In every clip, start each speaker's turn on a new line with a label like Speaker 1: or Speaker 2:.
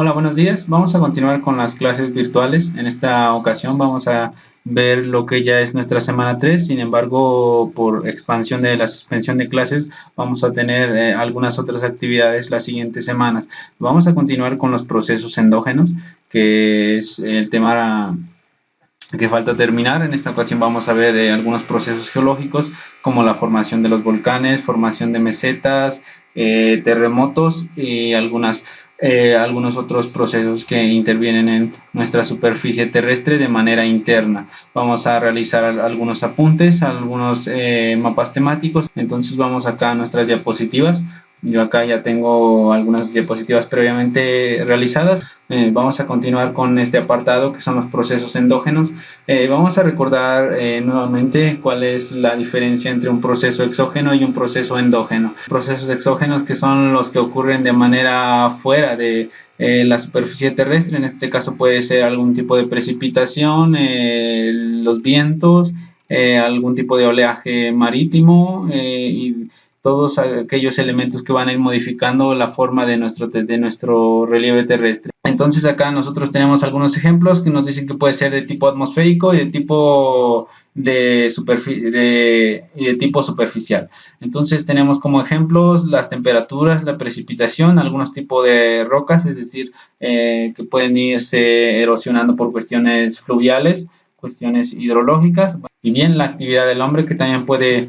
Speaker 1: Hola, buenos días. Vamos a continuar con las clases virtuales. En esta ocasión vamos a ver lo que ya es nuestra semana 3. Sin embargo, por expansión de la suspensión de clases, vamos a tener algunas otras actividades las siguientes semanas. Vamos a continuar con los procesos endógenos, que es el tema que falta terminar. En esta ocasión vamos a ver algunos procesos geológicos como la formación de los volcanes, formación de mesetas, terremotos y algunos otros procesos que intervienen en nuestra superficie terrestre de manera interna. Vamos a realizar algunos apuntes, algunos mapas temáticos. Entonces vamos acá a nuestras diapositivas. Yo acá ya tengo algunas diapositivas previamente realizadas. Vamos a continuar con este apartado que son los procesos endógenos. Vamos a recordar nuevamente cuál es la diferencia entre un proceso exógeno y un proceso endógeno. Procesos exógenos que son los que ocurren de manera fuera de la superficie terrestre. En este caso puede ser algún tipo de precipitación, los vientos, algún tipo de oleaje marítimo y todos aquellos elementos que van a ir modificando la forma de nuestro relieve terrestre. Entonces acá nosotros tenemos algunos ejemplos que nos dicen que puede ser de tipo atmosférico y de tipo de tipo superficial. Entonces tenemos como ejemplos las temperaturas, la precipitación, algunos tipos de rocas, es decir, que pueden irse erosionando por cuestiones fluviales, cuestiones hidrológicas, y bien la actividad del hombre que también puede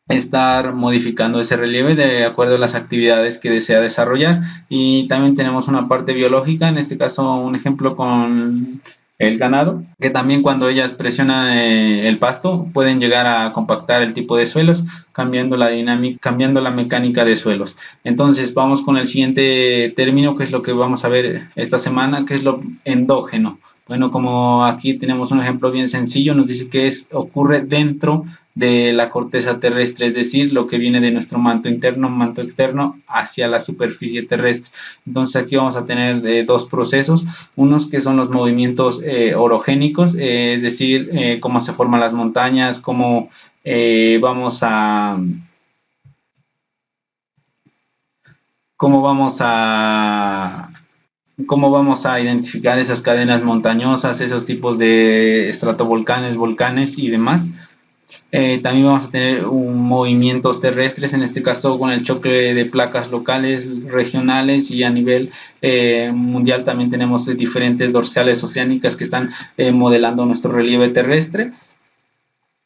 Speaker 1: estar modificando ese relieve de acuerdo a las actividades que desea desarrollar. Y también tenemos una parte biológica, en este caso un ejemplo con el ganado, que también cuando ellas presionan el pasto pueden llegar a compactar el tipo de suelos, cambiando la dinámica, cambiando la mecánica de suelos. Entonces vamos con el siguiente término, que es lo que vamos a ver esta semana, que es lo endógeno. Bueno, como aquí tenemos un ejemplo bien sencillo, nos dice que ocurre dentro de la corteza terrestre, es decir, lo que viene de nuestro manto interno, manto externo, hacia la superficie terrestre. Entonces aquí vamos a tener dos procesos, unos que son los movimientos orogénicos, es decir, cómo se forman las montañas, cómo vamos a cómo vamos a cómo vamos a identificar esas cadenas montañosas, esos tipos de estratovolcanes, volcanes y demás. También vamos a tener movimientos terrestres, en este caso con el choque de placas locales, regionales y a nivel mundial también tenemos diferentes dorsales oceánicas que están modelando nuestro relieve terrestre.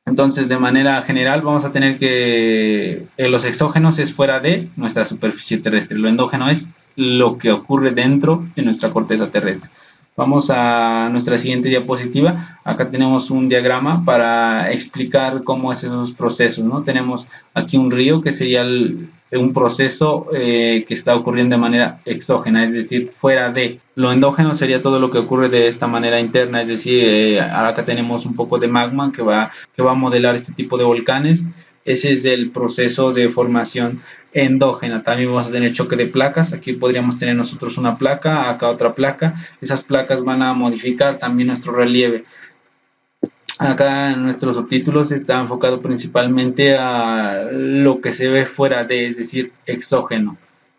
Speaker 1: Entonces, de manera general, vamos a tener que los exógenos es fuera de nuestra superficie terrestre. Lo endógeno es lo que ocurre dentro de nuestra corteza terrestre. Vamos a nuestra siguiente diapositiva. Acá tenemos un diagrama para explicar cómo es esos procesos, ¿no? Tenemos aquí un río que sería un proceso que está ocurriendo de manera exógena, es decir, fuera de. Lo endógeno sería todo lo que ocurre de esta manera interna, es decir, acá tenemos un poco de magma que va a modelar este tipo de volcanes. Ese es el proceso de formación endógena. También vamos a tener choque de placas. Aquí podríamos tener nosotros una placa, acá otra placa. Esas placas van a modificar también nuestro relieve. Acá en nuestros subtítulos está enfocado principalmente a lo que se ve fuera de, es decir, exógeno.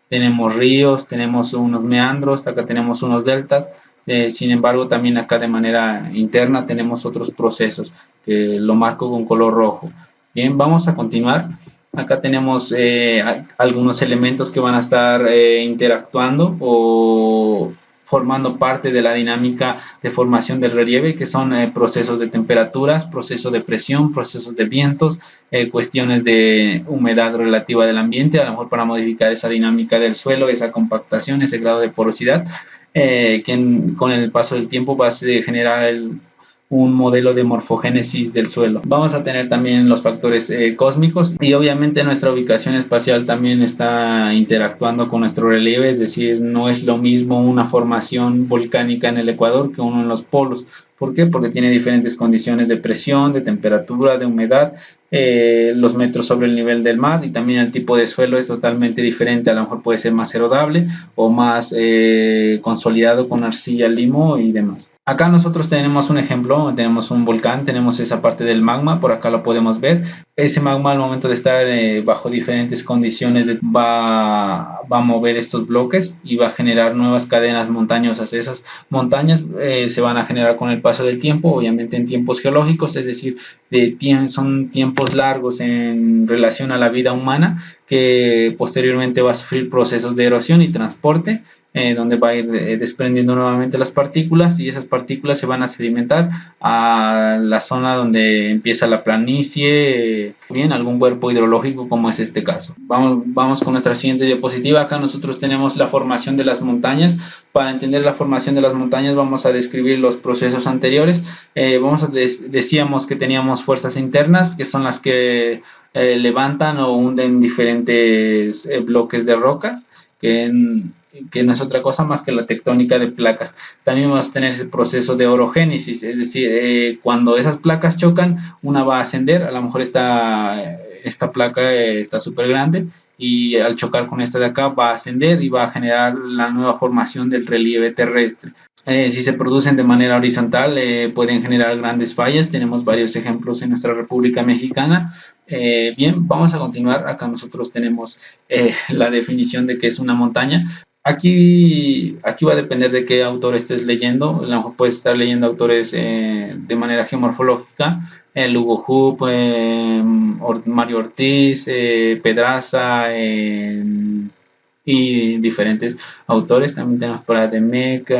Speaker 1: Tenemos ríos, tenemos unos meandros, acá tenemos unos deltas. Sin embargo, también acá de manera interna tenemos otros procesos que lo marco con color rojo. Bien, vamos a continuar. Acá tenemos algunos elementos que van a estar interactuando o formando parte de la dinámica de formación del relieve, que son procesos de temperaturas, procesos de presión, procesos de vientos, cuestiones de humedad relativa del ambiente, a lo mejor para modificar esa dinámica del suelo, esa compactación, ese grado de porosidad, con el paso del tiempo va a generar un modelo de morfogénesis del suelo. Vamos a tener también los factores cósmicos y obviamente nuestra ubicación espacial también está interactuando con nuestro relieve, es decir, no es lo mismo una formación volcánica en el Ecuador que uno en los polos. ¿Por qué? Porque tiene diferentes condiciones de presión, de temperatura, de humedad, los metros sobre el nivel del mar y también el tipo de suelo es totalmente diferente. A lo mejor puede ser más erodable o más consolidado con arcilla, limo y demás. Acá nosotros tenemos un ejemplo, tenemos un volcán, tenemos esa parte del magma, por acá lo podemos ver. Ese magma al momento de estar bajo diferentes condiciones va a mover estos bloques y va a generar nuevas cadenas montañosas. Esas montañas se van a generar con el paso del tiempo, obviamente en tiempos geológicos, es decir, son tiempos largos en relación a la vida humana que posteriormente va a sufrir procesos de erosión y transporte, donde va a ir desprendiendo nuevamente las partículas y esas partículas se van a sedimentar a la zona donde empieza la planicie, bien, algún cuerpo hidrológico como es este caso. Vamos con nuestra siguiente diapositiva. Acá nosotros tenemos la formación de las montañas. Para entender la formación de las montañas vamos a describir los procesos anteriores. Decíamos que teníamos fuerzas internas, que son las que levantan o hunden diferentes bloques de rocas, que no es otra cosa más que la tectónica de placas. También vamos a tener ese proceso de orogénesis, es decir, cuando esas placas chocan, una va a ascender, a lo mejor esta placa está súper grande y al chocar con esta de acá va a ascender y va a generar la nueva formación del relieve terrestre. Si se producen de manera horizontal, pueden generar grandes fallas. Tenemos varios ejemplos en nuestra República Mexicana. Bien, vamos a continuar. Acá nosotros tenemos la definición de qué es una montaña. Aquí va a depender de qué autor estés leyendo. A lo mejor puedes estar leyendo autores de manera geomorfológica, Hugo Hupp, Mario Ortiz, Pedraza, y diferentes autores. También tenemos por Ademec,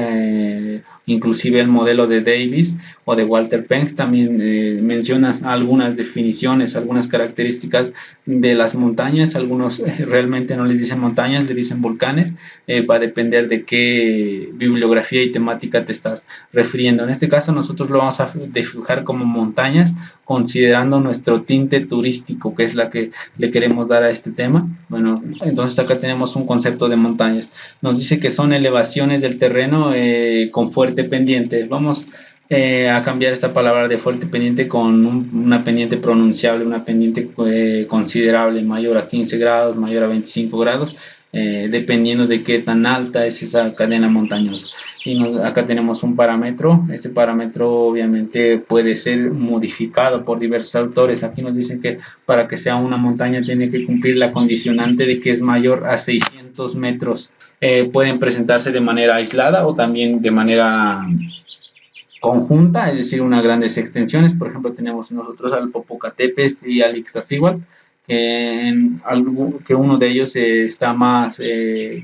Speaker 1: inclusive el modelo de Davis o de Walter Penck. También menciona algunas definiciones, algunas características de las montañas. Algunos realmente no les dicen montañas, le dicen volcanes. Va a depender de qué bibliografía y temática te estás refiriendo. En este caso nosotros lo vamos a dibujar como montañas, considerando nuestro tinte turístico, que es la que le queremos dar a este tema. Bueno, entonces acá tenemos un concepto de montañas. Nos dice que son elevaciones del terreno con fuerte pendiente. Vamos a cambiar esta palabra de fuerte pendiente con una pendiente pronunciable, una pendiente considerable, mayor a 15 grados, mayor a 25 grados, dependiendo de qué tan alta es esa cadena montañosa. Acá tenemos un parámetro. Este parámetro obviamente puede ser modificado por diversos autores. Aquí nos dicen que para que sea una montaña tiene que cumplir la condicionante de que es mayor a 600 metros. Pueden presentarse de manera aislada o también de manera conjunta, es decir, unas grandes extensiones. Por ejemplo, tenemos nosotros al Popocatépetl y al Iztaccíhuatl, que uno de ellos está más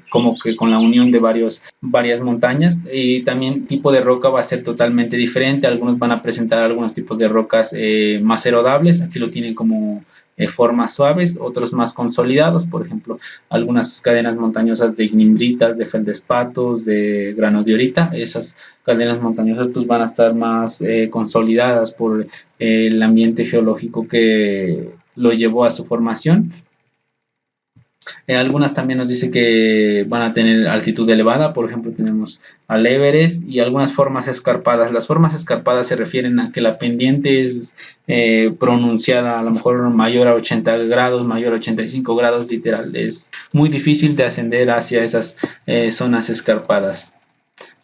Speaker 1: como que con la unión de varias montañas, y también tipo de roca va a ser totalmente diferente. Algunos van a presentar algunos tipos de rocas más erodables, aquí lo tienen como formas suaves, otros más consolidados, por ejemplo, algunas cadenas montañosas de ignimbritas, de feldespatos, de granodiorita. Esas cadenas montañosas pues van a estar más consolidadas por el ambiente geológico que lo llevó a su formación. Algunas también nos dice que van a tener altitud elevada, por ejemplo tenemos al Everest, y algunas formas escarpadas. Las formas escarpadas se refieren a que la pendiente es pronunciada, a lo mejor mayor a 80 grados, mayor a 85 grados, literal. Es muy difícil de ascender hacia esas zonas escarpadas.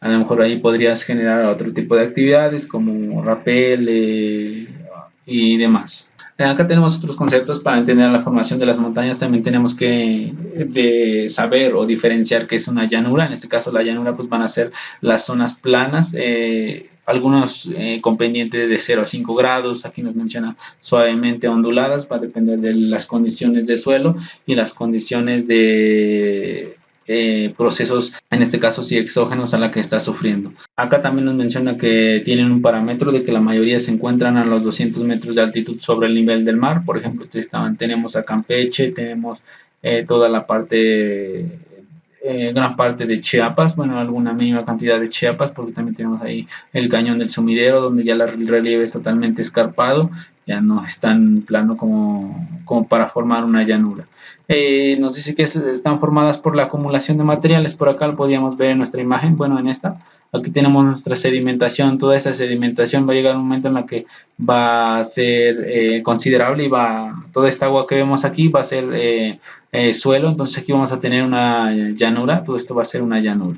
Speaker 1: A lo mejor ahí podrías generar otro tipo de actividades como rappel y demás. Acá tenemos otros conceptos para entender la formación de las montañas. También tenemos que saber o diferenciar qué es una llanura. En este caso la llanura pues van a ser las zonas planas, algunos con pendiente de 0 a 5 grados. Aquí nos menciona suavemente onduladas, va a depender de las condiciones del suelo y las condiciones de procesos, en este caso sí exógenos, a la que está sufriendo. Acá también nos menciona que tienen un parámetro de que la mayoría se encuentran a los 200 metros de altitud sobre el nivel del mar. Por ejemplo, tenemos a Campeche, tenemos toda la parte, gran parte de Chiapas, bueno, alguna mínima cantidad de Chiapas, porque también tenemos ahí el cañón del Sumidero, donde ya el relieve es totalmente escarpado, ya no es tan plano como para formar una llanura. Nos dice que están formadas por la acumulación de materiales. Por acá lo podíamos ver en nuestra imagen, bueno, en esta. Aquí tenemos nuestra sedimentación. Toda esa sedimentación va a llegar un momento en la que va a ser considerable, y toda esta agua que vemos aquí va a ser suelo. Entonces aquí vamos a tener una llanura. Todo esto va a ser una llanura.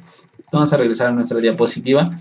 Speaker 1: Vamos a regresar a nuestra diapositiva.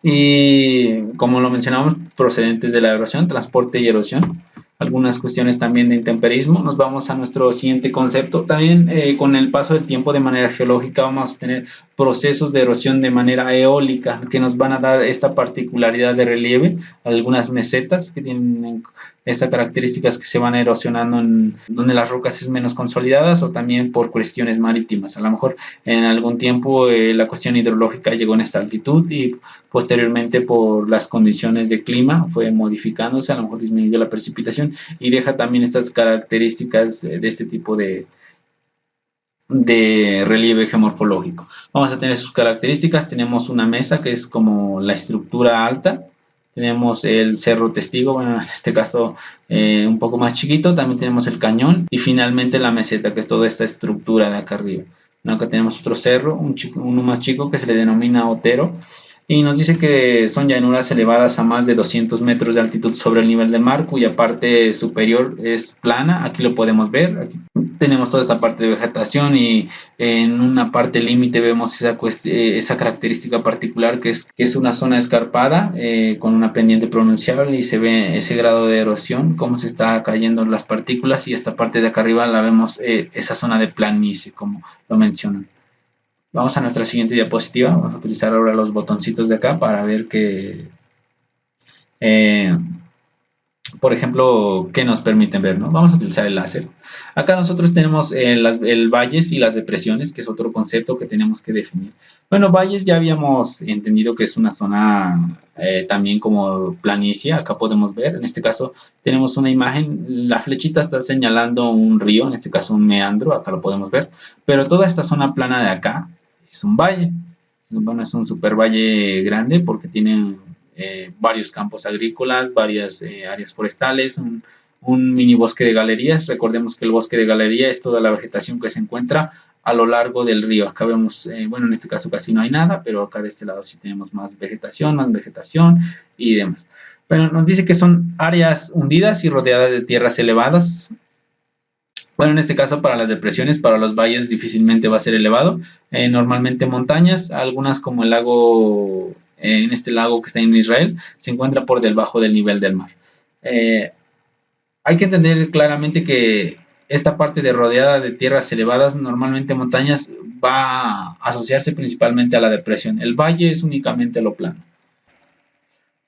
Speaker 1: y como lo mencionamos, procedentes de la erosión, transporte y erosión. Algunas cuestiones también de intemperismo. Nos vamos a nuestro siguiente concepto. También con el paso del tiempo de manera geológica vamos a tener procesos de erosión de manera eólica que nos van a dar esta particularidad de relieve. Algunas mesetas que tienen estas características que se van erosionando en donde las rocas es menos consolidadas, o también por cuestiones marítimas. A lo mejor en algún tiempo la cuestión hidrológica llegó en esta altitud y posteriormente por las condiciones de clima fue modificándose, a lo mejor disminuyó la precipitación y deja también estas características de este tipo de relieve geomorfológico. Vamos a tener sus características. Tenemos una mesa que es como la estructura alta. Tenemos el cerro testigo, bueno, en este caso un poco más chiquito. También tenemos el cañón y finalmente la meseta, que es toda esta estructura de acá arriba. ¿No? Acá tenemos otro cerro, uno más chico que se le denomina Otero, y nos dice que son llanuras elevadas a más de 200 metros de altitud sobre el nivel del mar, cuya parte superior es plana. Aquí lo podemos ver. Aquí tenemos toda esta parte de vegetación y en una parte límite vemos esa característica particular que es una zona escarpada con una pendiente pronunciable, y se ve ese grado de erosión, cómo se está cayendo las partículas, y esta parte de acá arriba la vemos, esa zona de planicie, como lo mencionan. Vamos a nuestra siguiente diapositiva. Vamos a utilizar ahora los botoncitos de acá para ver que, eh, por ejemplo, qué nos permiten ver, ¿no? Vamos a utilizar el láser. Acá nosotros tenemos el valles y las depresiones, que es otro concepto que tenemos que definir. Bueno, valles ya habíamos entendido que es una zona también como planicie. Acá podemos ver, en este caso tenemos una imagen, la flechita está señalando un río, en este caso un meandro, acá lo podemos ver, pero toda esta zona plana de acá es un valle. Bueno, es un super valle grande porque tiene varios campos agrícolas, varias áreas forestales, un mini bosque de galerías. Recordemos que el bosque de galería es toda la vegetación que se encuentra a lo largo del río. Acá vemos, bueno, en este caso casi no hay nada, pero acá de este lado sí tenemos más vegetación y demás. Bueno, nos dice que son áreas hundidas y rodeadas de tierras elevadas. Bueno, en este caso para las depresiones, para los valles difícilmente va a ser elevado. Normalmente montañas, algunas como el lago, en este lago que está en Israel, se encuentra por debajo del nivel del mar. Eh, Hay que entender claramente que esta parte de rodeada de tierras elevadas, normalmente montañas, va a asociarse principalmente a la depresión. El valle es únicamente lo plano.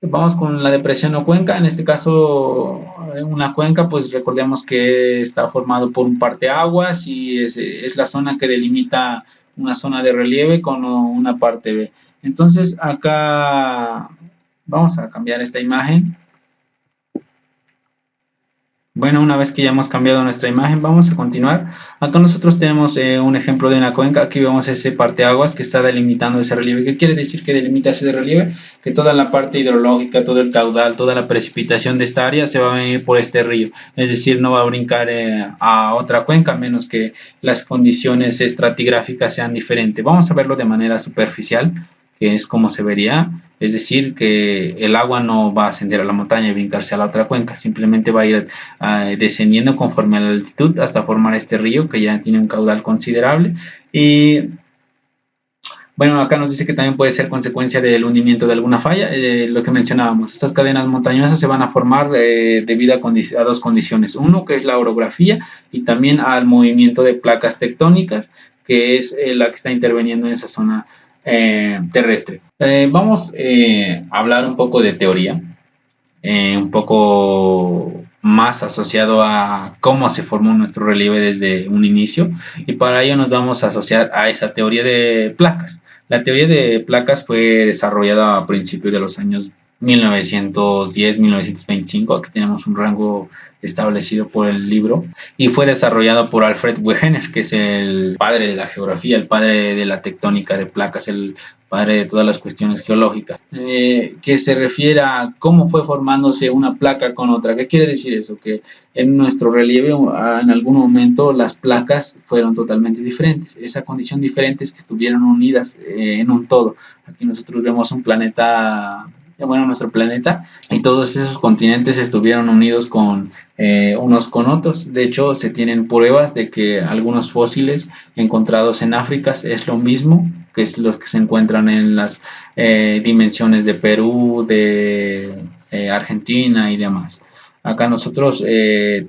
Speaker 1: Vamos con la depresión o cuenca. En este caso, una cuenca, pues recordemos que está formado por un parteaguas y es la zona que delimita una zona de relieve con una parte B. Entonces, acá vamos a cambiar esta imagen. Bueno, una vez que ya hemos cambiado nuestra imagen, vamos a continuar. Acá nosotros tenemos un ejemplo de una cuenca. Aquí vemos ese parteaguas que está delimitando ese relieve. ¿Qué quiere decir que delimita ese relieve? Que toda la parte hidrológica, todo el caudal, toda la precipitación de esta área se va a venir por este río. Es decir, no va a brincar a otra cuenca, a menos que las condiciones estratigráficas sean diferentes. Vamos a verlo de manera superficial, que es como se vería. Es decir, que el agua no va a ascender a la montaña y brincarse a la otra cuenca, simplemente va a ir descendiendo conforme a la altitud hasta formar este río que ya tiene un caudal considerable. Y bueno, acá nos dice que también puede ser consecuencia del hundimiento de alguna falla, lo que mencionábamos. Estas cadenas montañosas se van a formar debido a dos condiciones. Uno, que es la orografía, y también al movimiento de placas tectónicas, que es la que está interviniendo en esa zona terrestre. Vamos a hablar un poco de teoría, un poco más asociado a cómo se formó nuestro relieve desde un inicio, y para ello nos vamos a asociar a esa teoría de placas. La teoría de placas fue desarrollada a principios de los años 1910-1925, aquí tenemos un rango establecido por el libro, y fue desarrollado por Alfred Wegener, que es el padre de la geografía, el padre de la tectónica de placas, el padre de todas las cuestiones geológicas, que se refiere a cómo fue formándose una placa con otra. ¿Qué quiere decir eso? Que en nuestro relieve en algún momento las placas fueron totalmente diferentes. Esa condición diferente es que estuvieron unidas en un todo. Aquí nosotros vemos un planeta, bueno, nuestro planeta, y todos esos continentes estuvieron unidos con unos con otros. De hecho, se tienen pruebas de que algunos fósiles encontrados en África es lo mismo que es los que se encuentran en las dimensiones de Perú, de Argentina y demás. Acá nosotros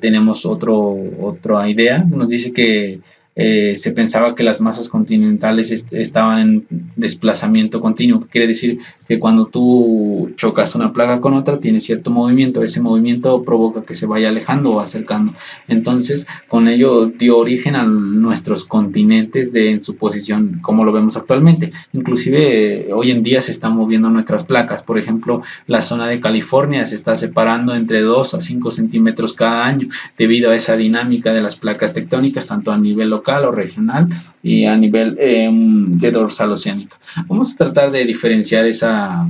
Speaker 1: tenemos otra idea, nos dice que se pensaba que las masas continentales estaban en desplazamiento continuo, que quiere decir que cuando tú chocas una placa con otra tiene cierto movimiento, ese movimiento provoca que se vaya alejando o acercando. Entonces, con ello dio origen a nuestros continentes en su posición como lo vemos actualmente. Inclusive hoy en día se están moviendo nuestras placas, por ejemplo, la zona de California se está separando entre 2 a 5 centímetros cada año debido a esa dinámica de las placas tectónicas, tanto a nivel local o regional y a nivel de dorsal oceánica. Vamos a tratar de diferenciar esas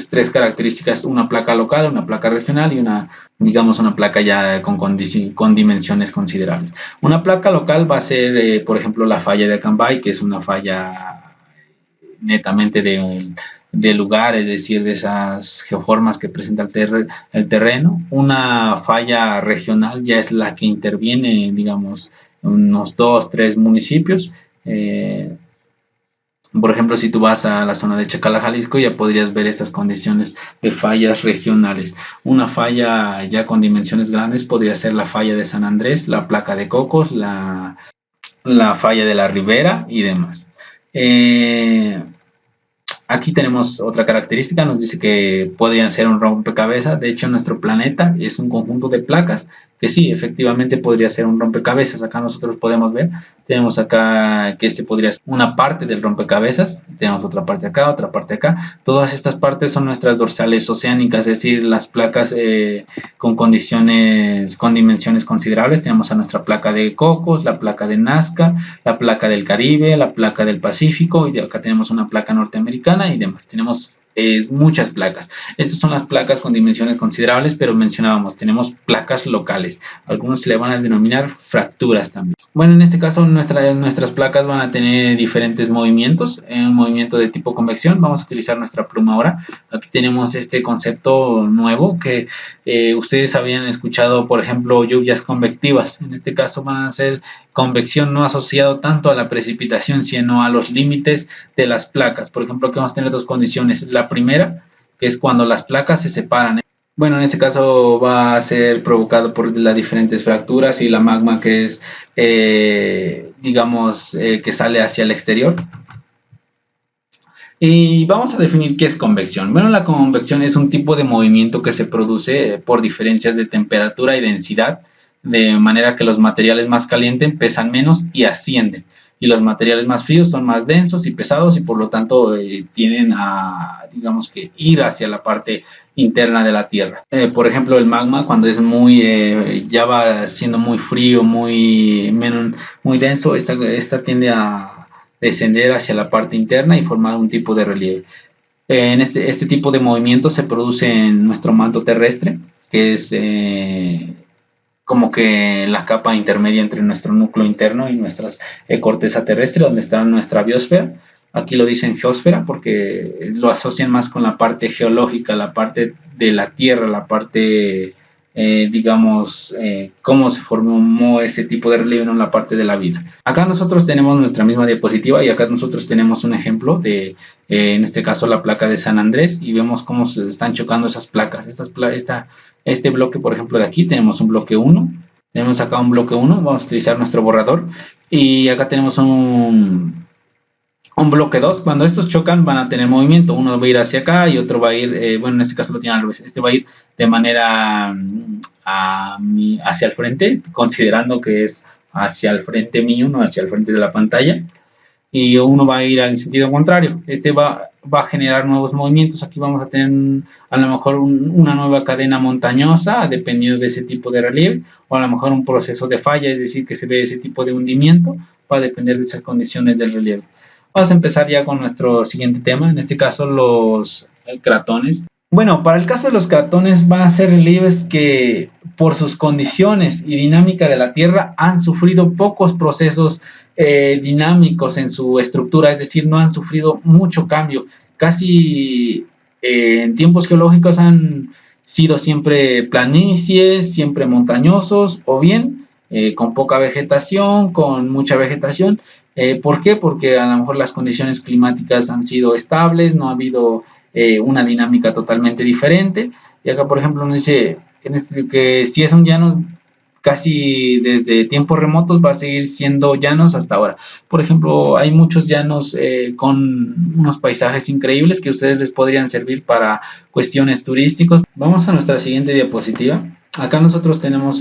Speaker 1: tres características, una placa local, una placa regional y digamos, una placa ya con dimensiones considerables. Una placa local va a ser, por ejemplo, la falla de Acambay, que es una falla netamente de lugar, es decir, de esas geoformas que presenta el terreno. Una falla regional ya es la que interviene, digamos, unos 2, 3 municipios. Por ejemplo, si tú vas a la zona de Chacala, Jalisco, ya podrías ver estas condiciones de fallas regionales. Una falla ya con dimensiones grandes podría ser la falla de San Andrés, la placa de Cocos, la falla de la Ribera y demás. Aquí tenemos otra característica, nos dice que podrían ser un rompecabezas. De hecho, nuestro planeta es un conjunto de placas que sí, efectivamente podría ser un rompecabezas. Acá nosotros podemos ver, tenemos acá que este podría ser una parte del rompecabezas, tenemos otra parte acá, otra parte acá. Todas estas partes son nuestras dorsales oceánicas, es decir, las placas con condiciones, con dimensiones considerables. Tenemos a nuestra placa de Cocos, la placa de Nazca, la placa del Caribe, la placa del Pacífico, y acá tenemos una placa norteamericana y demás. Tenemos muchas placas. Estas son las placas con dimensiones considerables, pero mencionábamos, tenemos placas locales. Algunos se le van a denominar fracturas también. Bueno, en este caso nuestras placas van a tener diferentes movimientos. Un movimiento de tipo convección. Vamos a utilizar nuestra pluma ahora. Aquí tenemos este concepto nuevo que ustedes habían escuchado, por ejemplo, lluvias convectivas. En este caso van a ser convección no asociado tanto a la precipitación, sino a los límites de las placas. Por ejemplo, aquí vamos a tener dos condiciones. La primera, que es cuando las placas se separan. Bueno, en este caso va a ser provocado por las diferentes fracturas y la magma que es, digamos, que sale hacia el exterior. Y vamos a definir qué es convección. Bueno, la convección es un tipo de movimiento que se produce por diferencias de temperatura y densidad, de manera que los materiales más calientes pesan menos y ascienden, y los materiales más fríos son más densos y pesados y por lo tanto tienden a, digamos, que ir hacia la parte interna de la Tierra. Por ejemplo, el magma cuando es ya va siendo muy frío, muy denso, esta tiende a descender hacia la parte interna y formar un tipo de relieve. En este tipo de movimiento se produce en nuestro manto terrestre, que es como que la capa intermedia entre nuestro núcleo interno y nuestra corteza terrestre, donde está nuestra biosfera. Aquí lo dicen geósfera porque lo asocian más con la parte geológica, la parte de la Tierra, la parte, digamos, cómo se formó ese tipo de relieve, no la parte de la vida. Acá nosotros tenemos nuestra misma diapositiva y acá nosotros tenemos un ejemplo de, en este caso, la placa de San Andrés, y vemos cómo se están chocando esas placas. Este bloque, por ejemplo, de aquí tenemos un bloque 1, tenemos acá un bloque 1, vamos a utilizar nuestro borrador, y acá tenemos un bloque 2. Cuando estos chocan van a tener movimiento, uno va a ir hacia acá y otro va a ir, bueno, en este caso lo tiene al revés, este va a ir de manera hacia el frente, considerando que es hacia el frente mío, no hacia el frente de la pantalla, y uno va a ir al sentido contrario. Este va a generar nuevos movimientos. Aquí vamos a tener a lo mejor una nueva cadena montañosa, dependiendo de ese tipo de relieve, o a lo mejor un proceso de falla, es decir, que se ve ese tipo de hundimiento, va a depender de esas condiciones del relieve. Vamos a empezar ya con nuestro siguiente tema, en este caso los cratones. Bueno, para el caso de los cratones van a ser relieves que por sus condiciones y dinámica de la Tierra han sufrido pocos procesos dinámicos en su estructura, es decir, no han sufrido mucho cambio. Casi en tiempos geológicos han sido siempre planicies, siempre montañosos, o bien con poca vegetación, con mucha vegetación. ¿Por qué? Porque a lo mejor las condiciones climáticas han sido estables, no ha habido una dinámica totalmente diferente. Y acá, por ejemplo, nos dice que si es un llano casi desde tiempos remotos va a seguir siendo llanos hasta ahora. Por ejemplo, hay muchos llanos con unos paisajes increíbles que ustedes les podrían servir para cuestiones turísticas. Vamos a nuestra siguiente diapositiva. Acá nosotros tenemos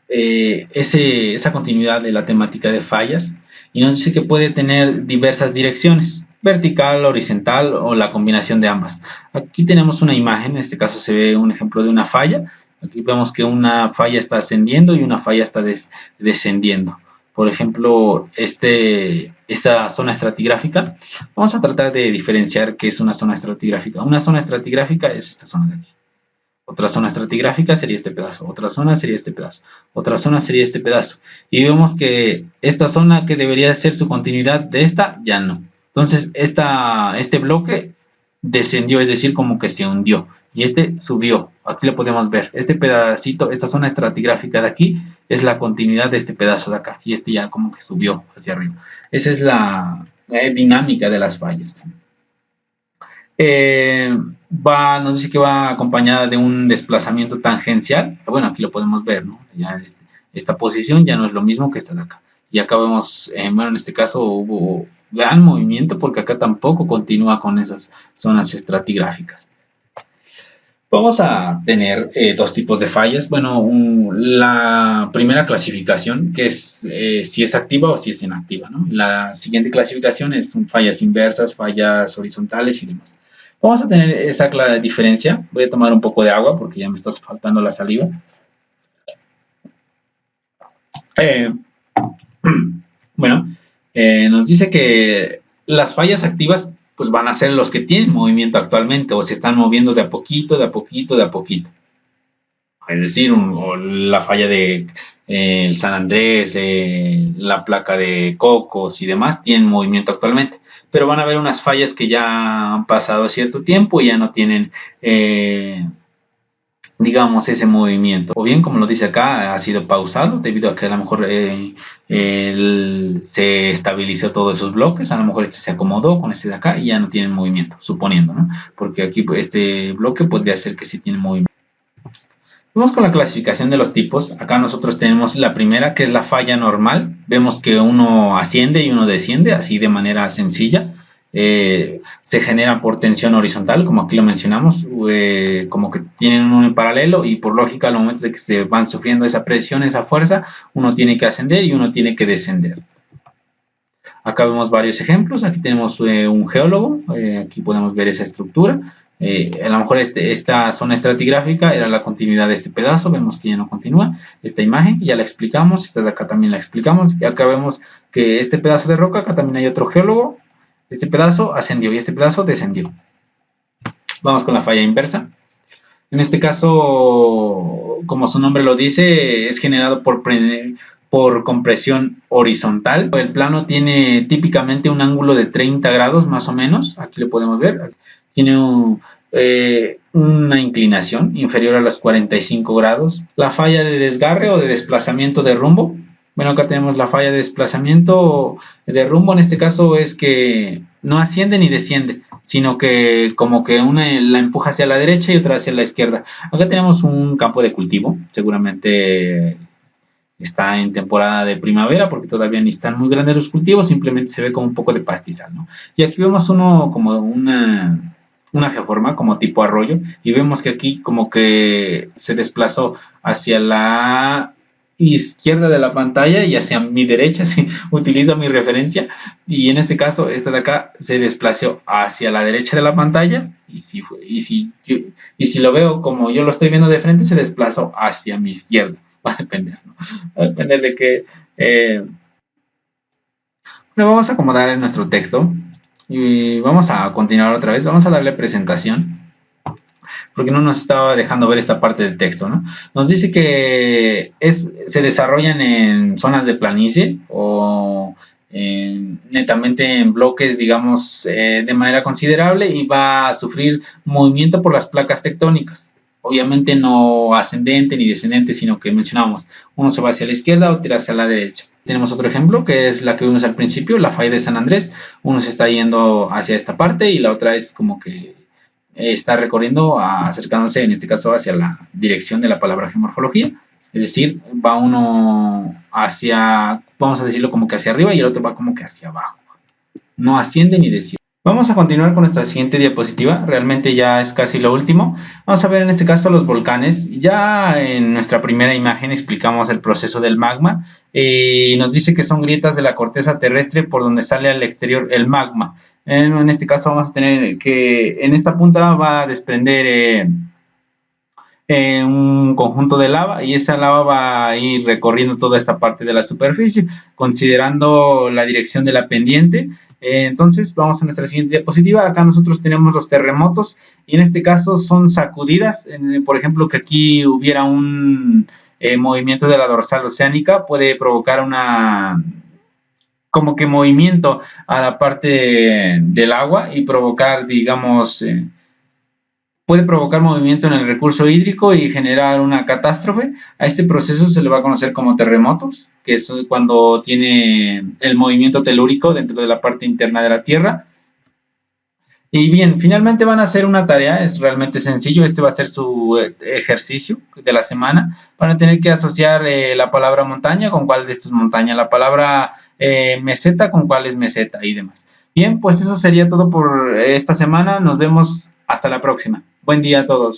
Speaker 1: esa continuidad de la temática de fallas y nos dice que puede tener diversas direcciones, vertical, horizontal o la combinación de ambas. Aquí tenemos una imagen, en este caso se ve un ejemplo de una falla. Aquí vemos que una falla está ascendiendo y una falla está descendiendo. Por ejemplo, esta zona estratigráfica, vamos a tratar de diferenciar qué es una zona estratigráfica. Una zona estratigráfica es esta zona de aquí. Otra zona estratigráfica sería este pedazo, otra zona sería este pedazo, otra zona sería este pedazo. Y vemos que esta zona que debería ser su continuidad de esta, ya no. Entonces, este bloque descendió, es decir, como que se hundió. Y este subió. Aquí lo podemos ver. Este pedacito, esta zona estratigráfica de aquí, es la continuidad de este pedazo de acá. Y este ya como que subió hacia arriba. Esa es la dinámica de las fallas. Nos dice que va acompañada de un desplazamiento tangencial. Bueno, aquí lo podemos ver, ¿no? Ya esta posición ya no es lo mismo que esta de acá. Y acá vemos, bueno, en este caso hubo gran movimiento porque acá tampoco continúa con esas zonas estratigráficas. Vamos a tener dos tipos de fallas. Bueno, la primera clasificación, que es si es activa o si es inactiva, ¿no? La siguiente clasificación es fallas inversas, fallas horizontales y demás. Vamos a tener esa clara diferencia. Voy a tomar un poco de agua porque ya me está faltando la saliva. Bueno, nos dice que las fallas activas pues van a ser los que tienen movimiento actualmente o se están moviendo de a poquito, de a poquito, de a poquito. Es decir, la falla de el San Andrés, la placa de Cocos y demás tienen movimiento actualmente, pero van a haber unas fallas que ya han pasado cierto tiempo y ya no tienen, digamos, ese movimiento. O bien, como lo dice acá, ha sido pausado debido a que a lo mejor se estabilizó todos esos bloques, a lo mejor este se acomodó con este de acá y ya no tienen movimiento, suponiendo, ¿no? Porque aquí este bloque podría ser que sí tiene movimiento. Vamos con la clasificación de los tipos. Acá nosotros tenemos la primera, que es la falla normal. Vemos que uno asciende y uno desciende, así de manera sencilla. Se genera por tensión horizontal, como aquí lo mencionamos, como que tienen uno en paralelo y por lógica al momento de que se van sufriendo esa presión, esa fuerza, uno tiene que ascender y uno tiene que descender. Acá vemos varios ejemplos. Aquí tenemos un geólogo, aquí podemos ver esa estructura. A lo mejor esta zona estratigráfica era la continuidad de este pedazo, vemos que ya no continúa. Esta imagen que ya la explicamos, esta de acá también la explicamos. Y acá vemos que este pedazo de roca, acá también hay otro geólogo. Este pedazo ascendió y este pedazo descendió. Vamos con la falla inversa. En este caso, como su nombre lo dice, es generado por compresión horizontal. El plano tiene típicamente un ángulo de 30 grados más o menos. Aquí lo podemos ver. Tiene una inclinación inferior a los 45 grados. La falla de desgarre o de desplazamiento de rumbo. Bueno, acá tenemos la falla de desplazamiento de rumbo. En este caso es que no asciende ni desciende, sino que como que una la empuja hacia la derecha y otra hacia la izquierda. Acá tenemos un campo de cultivo. Seguramente está en temporada de primavera porque todavía ni están muy grandes los cultivos. Simplemente se ve como un poco de pastizal, ¿no? Y aquí vemos uno como una geoforma como tipo arroyo y vemos que aquí como que se desplazó hacia la izquierda de la pantalla y hacia mi derecha, si utilizo mi referencia, y en este caso esta de acá se desplazó hacia la derecha de la pantalla y si lo veo como yo lo estoy viendo de frente se desplazó hacia mi izquierda. Va a depender, ¿no? Va a depender de que lo vamos a acomodar en nuestro texto y vamos a continuar otra vez, vamos a darle presentación porque no nos estaba dejando ver esta parte del texto, ¿no? Nos dice que se desarrollan en zonas de planicie o netamente en bloques, digamos, de manera considerable y va a sufrir movimiento por las placas tectónicas. obviamente no ascendente ni descendente, sino que mencionamos, uno se va hacia la izquierda, otro hacia la derecha. Tenemos otro ejemplo que es la que vimos al principio, la falla de San Andrés. Uno se está yendo hacia esta parte y la otra es como que está recorriendo, acercándose en este caso hacia la dirección de la palabra geomorfología. Es decir, va uno hacia, vamos a decirlo como que hacia arriba y el otro va como que hacia abajo. No asciende ni desciende. Vamos a continuar con nuestra siguiente diapositiva, realmente ya es casi lo último. Vamos a ver en este caso los volcanes. Ya en nuestra primera imagen explicamos el proceso del magma y nos dice que son grietas de la corteza terrestre por donde sale al exterior el magma. En este caso vamos a tener que en esta punta va a desprender un conjunto de lava y esa lava va a ir recorriendo toda esta parte de la superficie, considerando la dirección de la pendiente. Entonces vamos a nuestra siguiente diapositiva. Acá nosotros tenemos los terremotos y en este caso son sacudidas. Por ejemplo, que aquí hubiera un movimiento de la dorsal oceánica, puede provocar una como que movimiento a la parte del agua y provocar, digamos, puede provocar movimiento en el recurso hídrico y generar una catástrofe. A este proceso se le va a conocer como terremotos, que es cuando tiene el movimiento telúrico dentro de la parte interna de la Tierra. Y bien, finalmente van a hacer una tarea, es realmente sencillo, este va a ser su ejercicio de la semana. Van a tener que asociar la palabra montaña con cuál de estos es montaña, la palabra meseta con cuál es meseta y demás. Bien, pues eso sería todo por esta semana, nos vemos hasta la próxima. Buen día a todos.